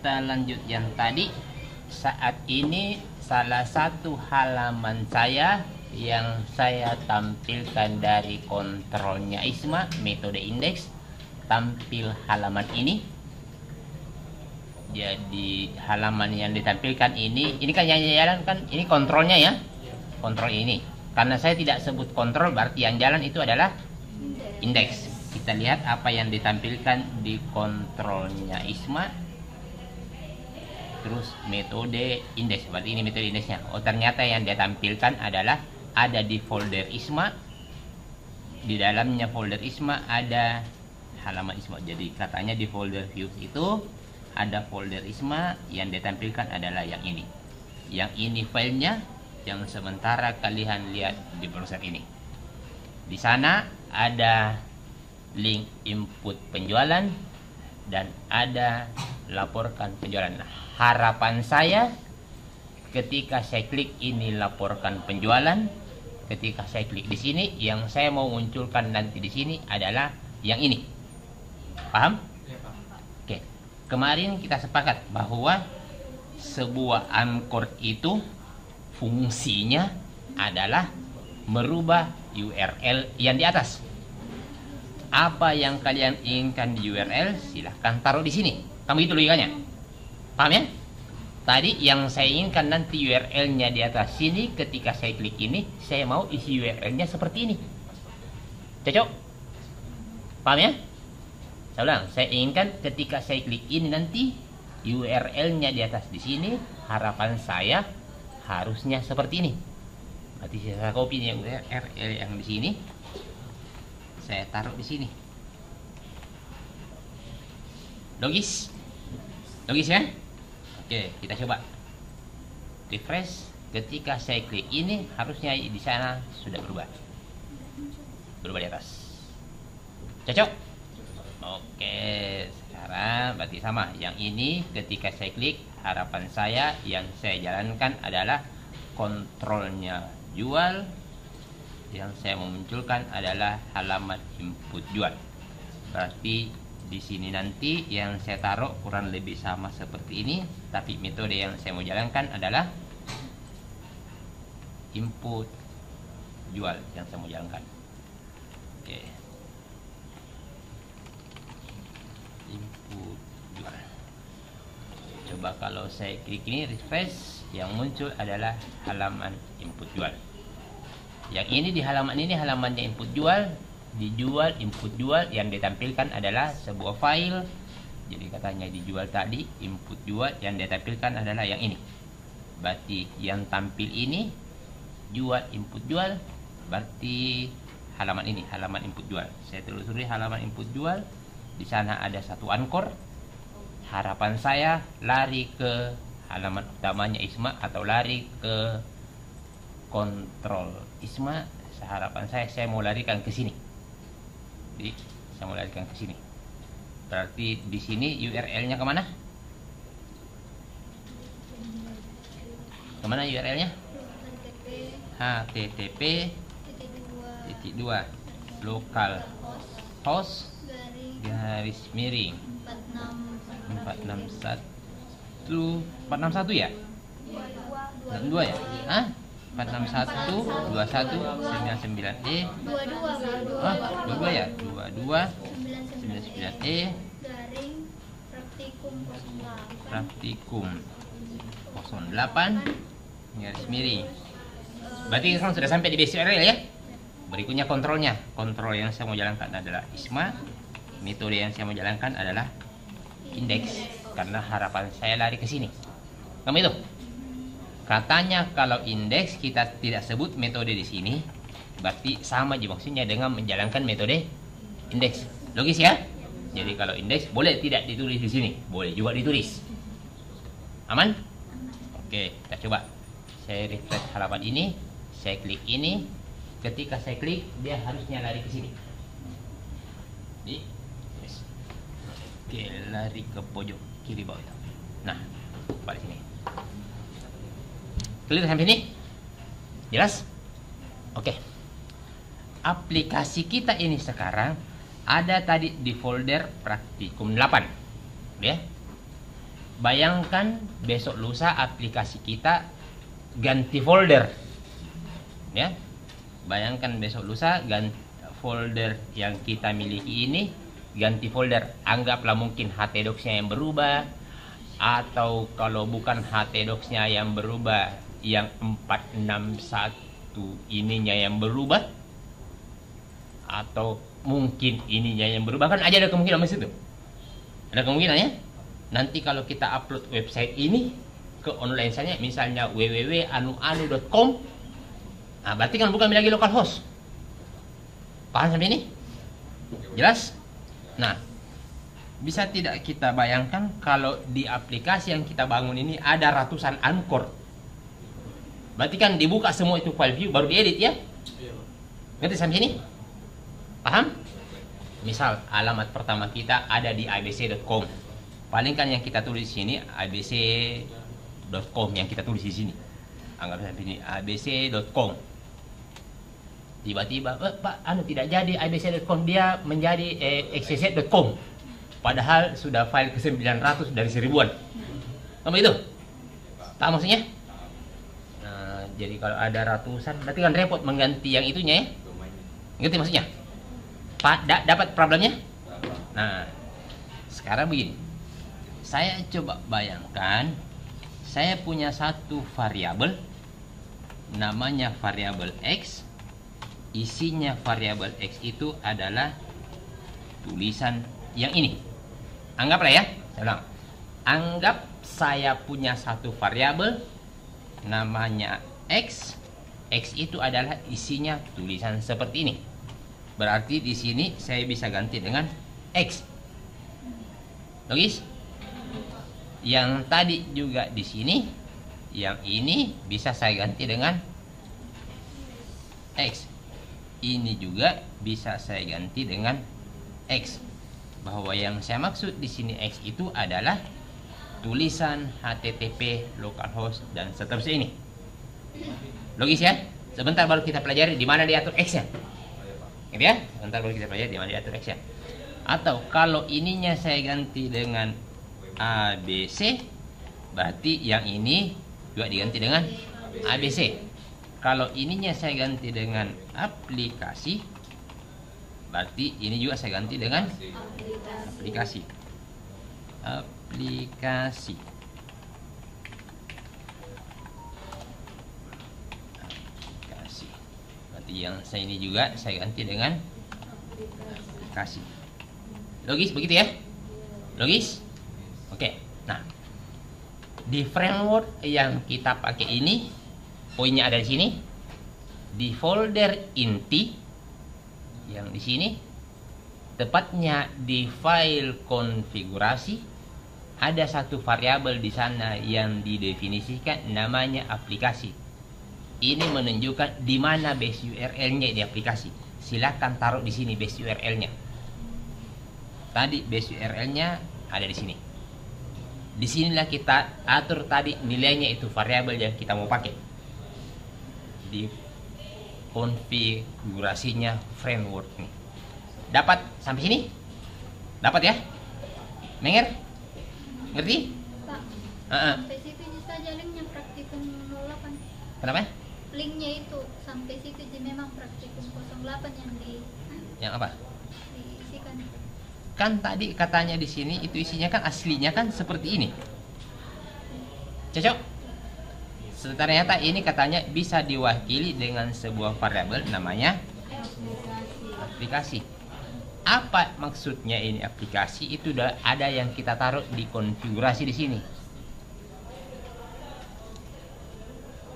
kita lanjut yang tadi. Saat ini salah satu halaman saya yang saya tampilkan dari kontrolnya ISMA, metode indeks, tampil halaman ini. Jadi halaman yang ditampilkan ini kan yang jalan kan ini kontrolnya ya. Kontrol ini. Karena saya tidak sebut kontrol, berarti yang jalan itu adalah indeks. Kita lihat apa yang ditampilkan di kontrolnya ISMA. Terus metode indeks, berarti ini metode indeksnya. Oh, ternyata yang dia tampilkan adalah ada di folder ISMA. Di dalamnya folder ISMA ada halaman ISMA. Jadi katanya di folder views itu ada folder ISMA, yang ditampilkan adalah yang ini. Yang ini filenya, yang sementara kalian lihat di browser ini. Di sana ada link input penjualan dan ada laporkan penjualan. Nah, harapan saya ketika saya klik ini laporkan penjualan, ketika saya klik di sini, yang saya mau munculkan nanti di sini adalah yang ini. Paham? Ya, Pak. Oke. Kemarin kita sepakat bahwa sebuah anchor itu fungsinya adalah merubah URL yang di atas. Apa yang kalian inginkan di URL, silahkan taruh di sini. Kamu itu logikanya. Paham ya? Tadi yang saya inginkan nanti URL-nya di atas sini, ketika saya klik ini, saya mau isi URL-nya seperti ini. Cocok? Paham ya? Saya ulang, saya inginkan ketika saya klik ini nanti URL-nya di atas di sini, harapan saya harusnya seperti ini. Berarti saya copy yang URL yang di sini, saya taruh di sini. Logis? Logis ya? Oke, kita coba refresh. Ketika saya klik ini, harusnya di sana sudah berubah. Berubah di atas. Cocok? Oke, sekarang berarti sama. Yang ini ketika saya klik, harapan saya yang saya jalankan adalah kontrolnya jual. Yang saya memunculkan adalah halaman input jual. Berarti di sini nanti yang saya taruh kurang lebih sama seperti ini, tapi metode yang saya mau jalankan adalah input jual yang saya mau jalankan. Oke. Input jual. Coba kalau saya klik ini refresh, yang muncul adalah halaman input jual. Yang ini di halaman ini halamannya input jual, dijual input jual, yang ditampilkan adalah sebuah file. Jadi katanya dijual tadi input jual, yang ditampilkan adalah yang ini. Berarti yang tampil ini jual input jual, berarti halaman ini halaman input jual. Saya telusuri halaman input jual, di sana ada satu anchor. Harapan saya lari ke halaman utamanya ISMA atau lari ke kontrol ISMA. Harapan saya mau larikan ke sini. Jadi saya mau larikan ke sini. Berarti di sini URL-nya kemana? Kemana URL-nya? HTTP //2 lokal host garis miring 461 ya? 2 ya? Hah? 461.21.99e 22 ya? 22.99e praktikum 08 garis miring. Berarti sekarang sudah sampai di basic URL ya? Berikutnya kontrolnya. Kontrol yang saya mau jalankan adalah ISMA. Metode yang saya mau jalankan adalah indeks, karena harapan saya lari ke sini. Kamu itu? Katanya kalau indeks kita tidak sebut metode di sini, berarti sama aja maksudnya dengan menjalankan metode indeks. Logis ya? Jadi kalau indeks boleh tidak ditulis di sini, boleh juga ditulis. Aman? Oke, kita coba. Saya refresh halaman ini, saya klik ini. Ketika saya klik, dia harusnya lari ke sini. Yes. Oke, lari ke pojok kiri bawah. Nah, balik sini. Clear sampai sini? Jelas? Oke. Aplikasi kita ini sekarang ada tadi di folder praktikum 8. Ya. bayangkan besok lusa aplikasi kita ganti folder. Ya. Bayangkan besok lusa ganti folder yang kita miliki ini ganti folder. Anggaplah mungkin htdocs-nya yang berubah, atau kalau bukan htdocs-nya yang berubah, yang 461 ininya yang berubah, atau mungkin ininya yang berubah. Kan aja ada kemungkinan di situ. Ada kemungkinannya. Nanti kalau kita upload website ini ke online saja, misalnya www.anu.com, nah, berarti kan bukan lagi localhost. Paham sampai ini? Jelas? Nah, bisa tidak kita bayangkan kalau di aplikasi yang kita bangun ini ada ratusan anchor. Berarti kan dibuka semua itu file view baru diedit ya? Ngerti sampai sini? Paham? Misal alamat pertama kita ada di abc.com. Paling kan yang kita tulis di sini abc.com yang kita tulis di sini. Anggap sampai ini abc.com. Tiba-tiba, Pak, tidak jadi abc.com, dia menjadi xyz.com. Padahal sudah file ke 900 dari 1000-an. Apa itu? Tak maksudnya? Nah, jadi kalau ada ratusan, berarti kan repot mengganti yang itunya ya. Ngerti maksudnya? Pak, dapat problemnya? Nah, sekarang begini. Saya coba bayangkan, saya punya satu variabel, namanya variabel x. Isinya variabel x itu adalah tulisan yang ini. Anggaplah ya, saya ulang. Anggap saya punya satu variabel namanya x. X itu adalah isinya tulisan seperti ini. Berarti di sini saya bisa ganti dengan x. Logis? Yang tadi juga di sini, yang ini bisa saya ganti dengan x. Ini juga bisa saya ganti dengan x. Bahwa yang saya maksud di sini x itu adalah tulisan HTTP, localhost, dan seterusnya ini. Logis ya? Sebentar baru kita pelajari di mana diatur x-nya. Gitu ya? Sebentar baru kita pelajari di mana diatur x-nya. Atau kalau ininya saya ganti dengan ABC, berarti yang ini juga diganti dengan ABC. Kalau ininya saya ganti dengan aplikasi, berarti ini juga saya ganti dengan aplikasi. Aplikasi. Aplikasi. Berarti yang saya ini juga saya ganti dengan aplikasi. Logis begitu ya? Logis? Oke. Nah, di framework yang kita pakai ini, poinnya ada di sini. Di folder inti yang di sini, tepatnya di file konfigurasi, ada satu variabel di sana yang didefinisikan namanya aplikasi. Ini menunjukkan di mana base URL-nya di aplikasi. Silakan taruh di sini base URL-nya. Tadi base URL-nya ada di sini. Di sinilah kita atur tadi nilainya itu variabel yang kita mau pakai. Di konfigurasinya framework nih. Dapat sampai sini? Dapat ya? Menger? Ngerti? Pak, sampai situ saja linknya praktikum 08. Kenapa? Linknya itu sampai situ jadi memang praktikum 08 yang Yang apa? diisikan. Kan tadi katanya di sini itu isinya kan aslinya kan seperti ini. Cocok? Ternyata ini katanya bisa diwakili dengan sebuah variabel namanya aplikasi. Apa maksudnya ini aplikasi? Itu ada yang kita taruh di konfigurasi di sini.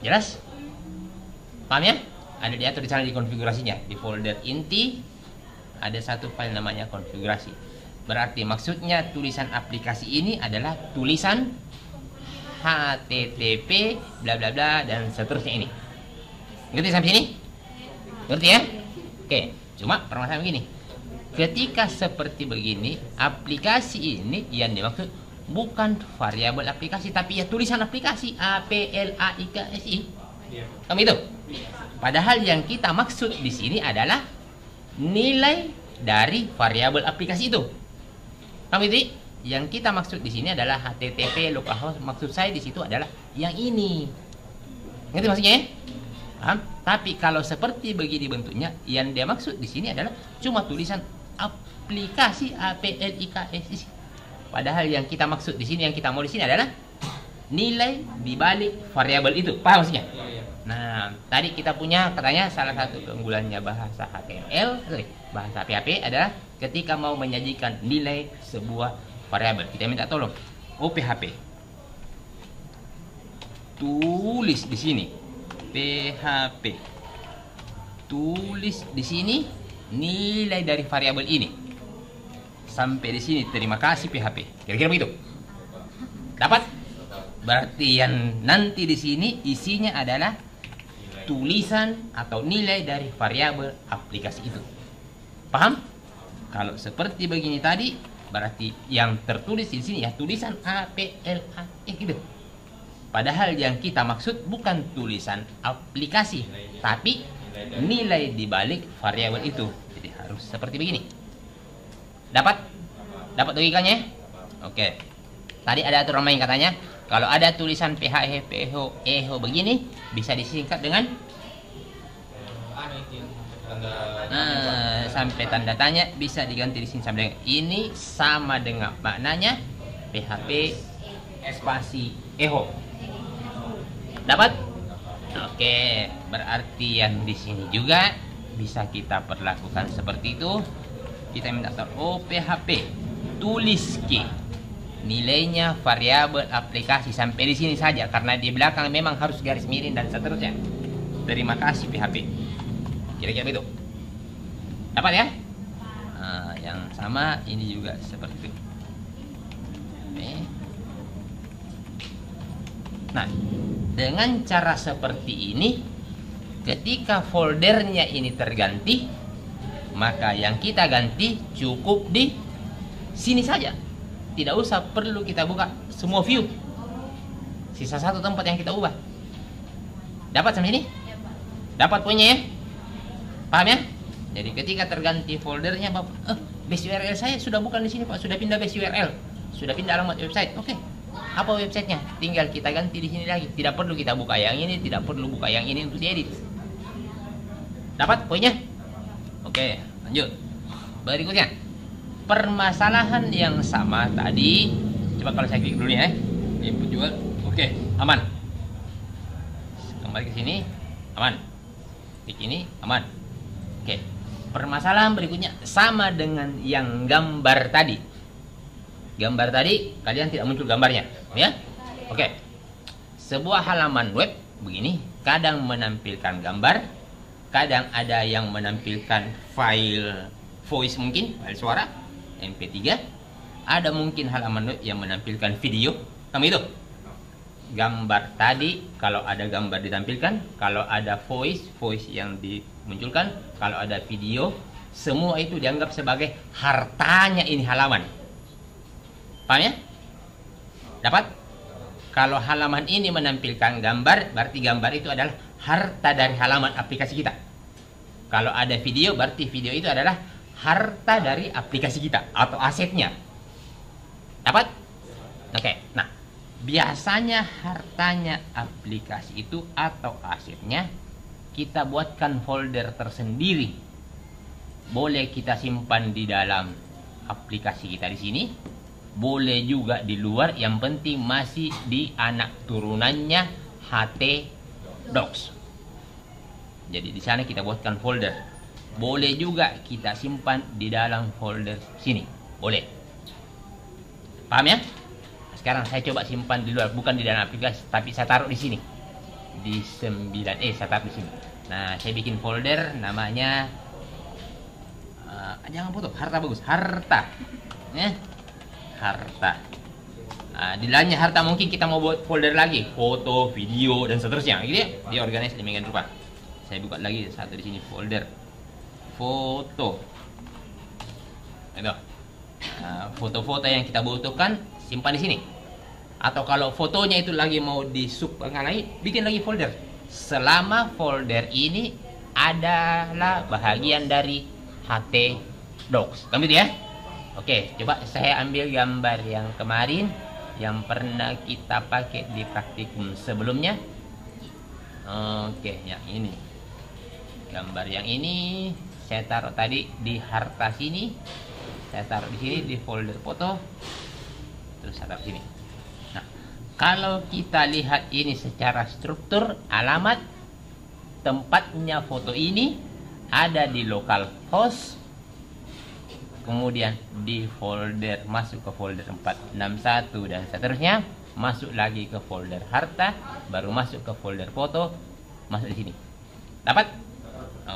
Jelas? Paham ya? Ada diatur di sana di konfigurasinya. Di folder inti ada satu file namanya konfigurasi. Berarti maksudnya tulisan aplikasi ini adalah tulisan HTTP bla bla bla dan seterusnya ini. Ngerti sampai sini? Ngerti ya? Oke, cuma permasalahan begini. Ketika seperti begini, aplikasi ini yang dimaksud bukan variabel aplikasi tapi ya tulisan aplikasi APLAIKSI. Kamu itu. Padahal yang kita maksud di sini adalah nilai dari variabel aplikasi itu. Kamu itu yang kita maksud di sini adalah HTTP localhost. Maksud saya di situ adalah yang ini. Ngerti maksudnya ya? Paham? Tapi kalau seperti begini bentuknya, yang dia maksud di sini adalah cuma tulisan aplikasi APLIKS. Padahal yang kita maksud di sini, yang kita mau di sini adalah nilai dibalik variabel itu. Paham maksudnya? Nah, tadi kita punya katanya salah satu keunggulannya bahasa HTML, bahasa PHP adalah ketika mau menyajikan nilai sebuah variabel. Kita minta tolong PHP. Tulis di sini PHP. Tulis di sini nilai dari variabel ini. Sampai di sini terima kasih PHP. Kira-kira begitu. Dapat? Berarti yang nanti di sini isinya adalah tulisan atau nilai dari variabel aplikasi itu. Paham? Kalau seperti begini tadi, berarti yang tertulis di sini ya tulisan APLAE gitu. Padahal yang kita maksud bukan tulisan aplikasi, tapi nilai di balik variabel itu. Jadi harus seperti begini. Dapat? Dapat logikanya? Oke. Tadi ada aturan main katanya, kalau ada tulisan PHE, PHO, EHO begini, bisa disingkat dengan sampai tanda tanya, bisa diganti di sini sama dengan ini, sama dengan maknanya PHP spasi EHO. Dapat? Oke, berarti yang di sini juga bisa kita perlakukan seperti itu. Kita minta PHP tulis key. Nilainya variabel aplikasi sampai di sini saja karena di belakang memang harus garis miring dan seterusnya. Terima kasih PHP. Kira-kira itu. Dapat ya? Nah, yang sama ini juga seperti itu. Oke. Nah, dengan cara seperti ini, ketika foldernya ini terganti, maka yang kita ganti cukup di sini saja. Tidak usah perlu kita buka semua view. Sisa satu tempat yang kita ubah. Dapat sampai sini? Dapat poinnya ya? Paham ya? Jadi ketika terganti foldernya, base URL saya sudah bukan di sini Pak, sudah pindah base URL, sudah pindah alamat website. Oke. Apa websitenya? Tinggal kita ganti di sini lagi. Tidak perlu kita buka yang ini, tidak perlu buka yang ini untuk diedit. Dapat poinnya? Oke, lanjut. Berikutnya. Permasalahan yang sama tadi, coba kalau saya klik dulu ya, input jual, oke, aman. Kembali ke sini, aman. Klik ini, aman. Oke, permasalahan berikutnya sama dengan yang gambar tadi. Gambar tadi, kalian tidak muncul gambarnya, ya? Oke, sebuah halaman web begini, kadang menampilkan gambar, kadang ada yang menampilkan file voice mungkin, file suara, MP3, ada mungkin halaman web yang menampilkan video. Kamu itu gambar tadi, kalau ada gambar ditampilkan, kalau ada voice yang dimunculkan, kalau ada video, semua itu dianggap sebagai hartanya ini halaman. Paham ya? Dapat? Kalau halaman ini menampilkan gambar, berarti gambar itu adalah harta dari halaman aplikasi kita. Kalau ada video, berarti video itu adalah harta dari aplikasi kita atau asetnya. Dapat? Oke. Nah, biasanya hartanya aplikasi itu atau asetnya kita buatkan folder tersendiri. Boleh kita simpan di dalam aplikasi kita di sini, boleh juga di luar, yang penting masih di anak turunannya htdocs. Jadi di sana kita buatkan folder. Boleh juga kita simpan di dalam folder sini. Boleh. Paham ya? Sekarang saya coba simpan di luar, bukan di dalam aplikasi, tapi saya taruh di sini. Di 9E saya taruh di sini. Nah, saya bikin folder namanya jangan foto, harta bagus. Harta. Ya. Harta. Nah, di dalamnya harta mungkin kita mau buat folder lagi, foto, video dan seterusnya. Gitu ya. Dia organize demikian rupa. Saya buka lagi satu di sini folder foto. Itu. Foto-foto yang kita butuhkan simpan di sini. Atau kalau fotonya itu lagi mau di lagi, bikin lagi folder. Selama folder ini adalah bahagian dari htdocs. Kamu itu ya? Oke, coba saya ambil gambar yang kemarin yang pernah kita pakai di praktikum sebelumnya. Oke, yang ini. Gambar yang ini saya taruh tadi di harta sini. Saya taruh di sini di folder foto. Terus saya taruh sini. Nah, kalau kita lihat ini secara struktur, alamat tempatnya foto ini ada di localhost. Kemudian di folder, masuk ke folder 461 dan seterusnya, masuk lagi ke folder harta, baru masuk ke folder foto, masuk di sini. Dapat?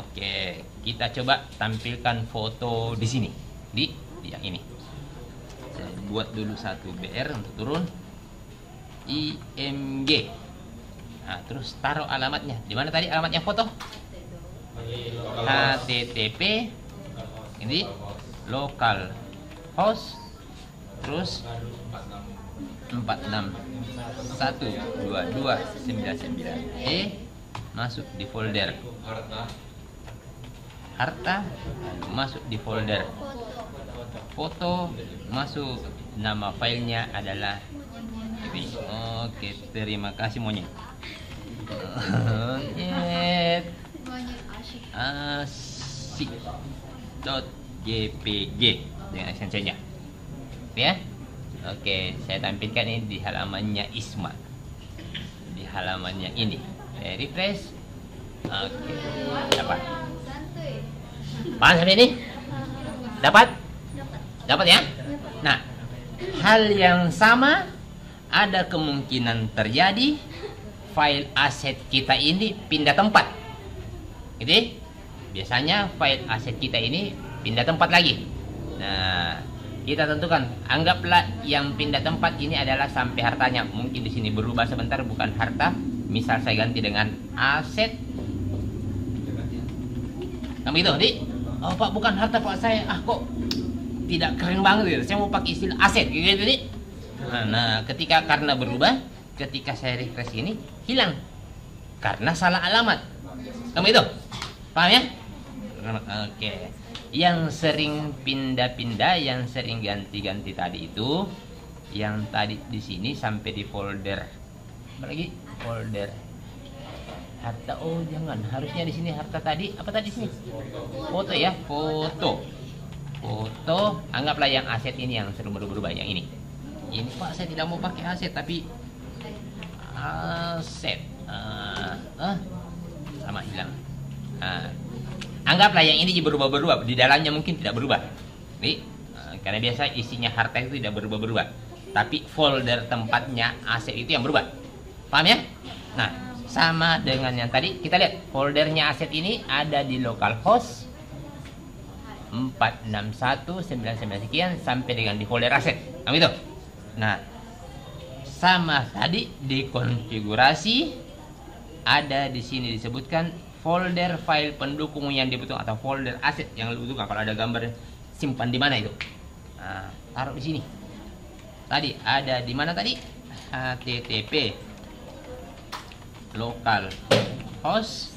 Oke, kita coba tampilkan foto di sini, di yang ini. Saya buat dulu satu BR untuk turun IMG. Nah, terus taruh alamatnya. Di mana tadi alamatnya foto? HTTP ini local host terus 4612299 masuk di folder harta, lalu masuk di folder foto, masuk, nama filenya adalah ini. Oke, terima kasih monyet. Monyet asik.jpg dengan esensinya ya. Oke, saya tampilkan ini di halamannya Isma, di halaman yang ini. Saya refresh. Oke, dapat. Paham sampai ini? Dapat? Dapat ya? Nah, hal yang sama ada kemungkinan terjadi file aset kita ini pindah tempat. Gitu? Biasanya file aset kita ini pindah tempat lagi. Nah, kita tentukan, anggaplah yang pindah tempat ini adalah sampai hartanya. Mungkin di sini berubah sebentar, bukan harta. Misal saya ganti dengan aset. Kamu itu, Dik? Oh, Pak, bukan harta Pak, saya. Kok tidak keren banget gitu. Saya mau pakai istilah aset gitu, Dik. Nah, ketika karena berubah, ketika saya refresh ini hilang karena salah alamat. Kamu itu? Paham ya? Oke. Yang sering pindah-pindah, yang sering ganti-ganti tadi itu, yang tadi di sini sampai di folder apa lagi? Folder harta. Oh, jangan. Harusnya di sini harta tadi. Apa tadi sini? Foto ya, foto. Foto, anggaplah yang aset ini yang sering berubah, yang ini. Ini Pak, saya tidak mau pakai aset tapi aset. Sama hilang. Anggaplah yang ini berubah-berubah, di dalamnya mungkin tidak berubah. Nih, karena biasa isinya harta itu tidak berubah-berubah. Tapi folder tempatnya aset itu yang berubah. Paham ya? Nah, sama dengan yang tadi, kita lihat foldernya aset ini ada di localhost 46199 sekian sampai dengan di folder aset. Nah, itu. Nah, sama tadi di konfigurasi ada di sini disebutkan folder file pendukung yang dibutuhkan atau folder aset yang dibutuhkan. Kalau ada gambar simpan di mana itu? Nah, taruh di sini. Tadi ada di mana tadi? HTTP local host,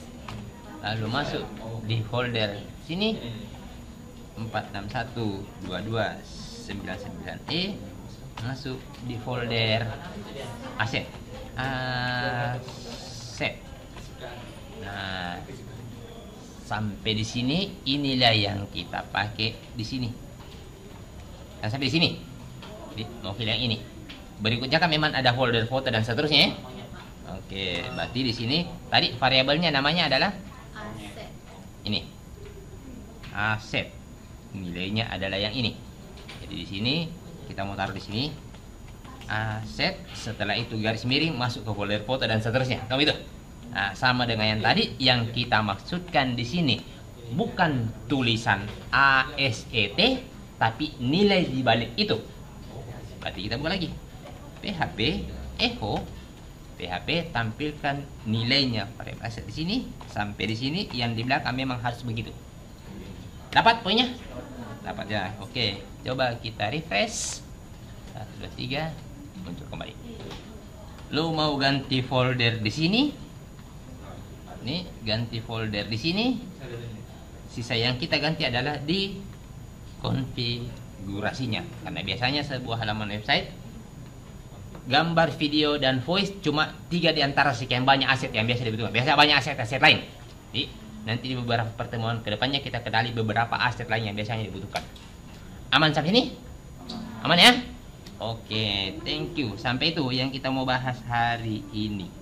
lalu masuk di folder sini 4612299 masuk di folder aset. Nah, sampai di sini inilah yang kita pakai di sini. Nah, sampai di sini. Mau pilih yang ini. Berikutnya kan memang ada folder foto dan seterusnya ya. Oke, berarti di sini tadi variabelnya namanya adalah aset. Ini. Aset. Nilainya adalah yang ini. Jadi di sini kita mau taruh di sini aset, setelah itu garis miring masuk ke folder foto dan seterusnya. Kamu itu. Nah, sama dengan yang tadi, yang kita maksudkan di sini bukan tulisan ASET tapi nilai di balik itu. Berarti kita buka lagi. PHP echo PHP tampilkan nilainya pada aset di sini sampai di sini, yang di belakang memang harus begitu. Dapat poinnya? Dapat ya. Oke, coba kita refresh. 1 2 3 muncul kembali. Lu mau ganti folder di sini? Nih, ganti folder di sini. Sisa yang kita ganti adalah di durasinya. Karena biasanya sebuah halaman website gambar, video, dan voice cuma 3 di antara sekian banyak aset yang biasa dibutuhkan. Biasanya banyak aset-aset lain. Jadi nanti di beberapa pertemuan kedepannya kita kenali beberapa aset lain yang biasanya dibutuhkan. Aman sampai sini? Aman ya? Oke, thank you. Sampai itu yang kita mau bahas hari ini.